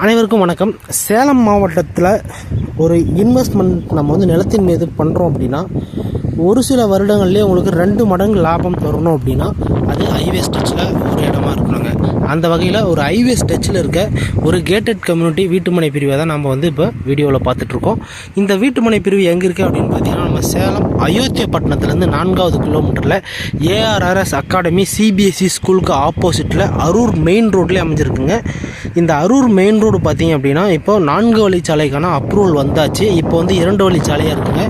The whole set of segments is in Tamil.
அனைவருக்கும் வணக்கம். சேலம் மாவட்டத்தில் ஒரு இன்வெஸ்ட்மெண்ட் நம்ம நிலத்தின் மீது பண்ணுறோம் அப்படின்னா ஒரு சில வருடங்கள்லேயே உங்களுக்கு 2 மடங்கு லாபம் தரணும் அப்படின்னா அது ஹைவே ஸ்டெச்சில் ஒரு இடமா இருக்கணுங்க. அந்த வகையில் ஒரு ஹைவே ஸ்டெச்சில் இருக்க ஒரு கேட்டட் கம்யூனிட்டி வீட்டுமனை பிரிவை தான் நம்ம இப்போ வீடியோவில் பார்த்துட்ருக்கோம். இந்த வீட்டுமனை பிரிவு எங்கே இருக்குது அப்படின்னு பார்த்தீங்கன்னா நம்ம சேலம் அயோத்தியப்பட்டினத்துலேருந்து 4வது கிலோமீட்டரில் ஏஆர்ஆர்எஸ் அகாடமி சிபிஎஸ்சி ஸ்கூலுக்கு ஆப்போசிட்டில் அரூர் மெயின் ரோட்லேயே அமைஞ்சிருக்குங்க. இந்த அரூர் மெயின் ரோடு பார்த்தீங்க அப்படின்னா இப்போ 4 வழிச்சாலைக்கான அப்ரூவல் வந்தாச்சு. இப்போ 2 வழிச்சாலையாக இருக்குங்க.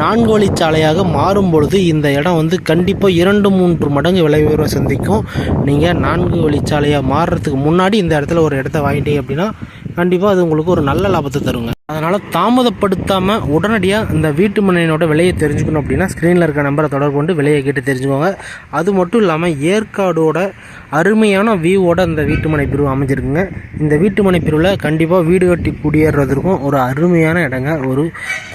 4 வழிச்சாலையாக மாறும் பொழுது இந்த இடம் கண்டிப்பாக 2-3 மடங்கு விலை உயர்வை சந்திக்கும். நீங்கள் 4 வழிச்சாலையாக மாறுறதுக்கு முன்னாடி இந்த இடத்துல ஒரு இடத்த வாங்கிட்டீங்க அப்படின்னா கண்டிப்பாக அது உங்களுக்கு ஒரு நல்ல லாபத்தை தருங்க. அதனால் தாமதப்படுத்தாமல் உடனடியாக இந்த வீட்டு மனையினோட விலையை தெரிஞ்சுக்கணும் அப்படின்னா ஸ்க்ரீனில் இருக்க நம்பரை தொடர்பு கொண்டு விலையை கேட்டு தெரிஞ்சுக்கோங்க. அது மட்டும் இல்லாமல் ஏற்காடோட அருமையான வியூவோட இந்த வீட்டுமனை பிரிவு அமைஞ்சிருக்குங்க. இந்த வீட்டுமனை பிரிவில் கண்டிப்பாக வீடு கட்டி குடியேறதுக்கும் ஒரு அருமையான இடங்க. ஒரு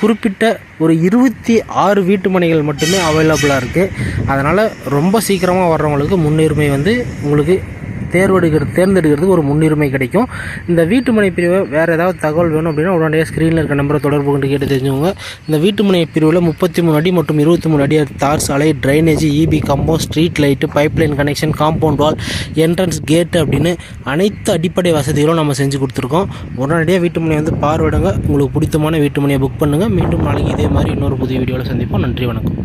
குறிப்பிட்ட ஒரு 26 வீட்டுமனைகள் மட்டுமே அவைலபிளாக இருக்குது. அதனால் ரொம்ப சீக்கிரமாக வர்றவங்களுக்கு முன்னுரிமை உங்களுக்கு தேர்ந்தெடுக்கிறதுக்கு ஒரு முன்னுரிமை கிடைக்கும். இந்த வீட்டுமனை பிரிவை வேறு ஏதாவது தகவல் வேணும் அப்படின்னா உடனடியாக ஸ்க்ரீனில் இருக்க நம்பரை தொடர்பு கொண்டு கேட்டு தெரிஞ்சுக்கோங்க. இந்த வீட்டுமனை பிரிவில் 33 அடி மற்றும் 23 அடி தார் சாலை, drainage, EB compound, street light, pipeline connection, compound wall, entrance கேட்டு அப்படின்னு அனைத்து அடிப்படை வசதிகளும் நம்ம செஞ்சு கொடுத்துருக்கோம். உடனடியாக வீட்டுமனை பார்வையிடுங்க. உங்களுக்கு பிடித்தமான வீட்டுமனையை புக் பண்ணுங்கள். மீண்டும் நாளைக்கு இதே மாதிரி இன்னொரு புதிய வீடியோவில் சந்திப்போம். நன்றி, வணக்கம்.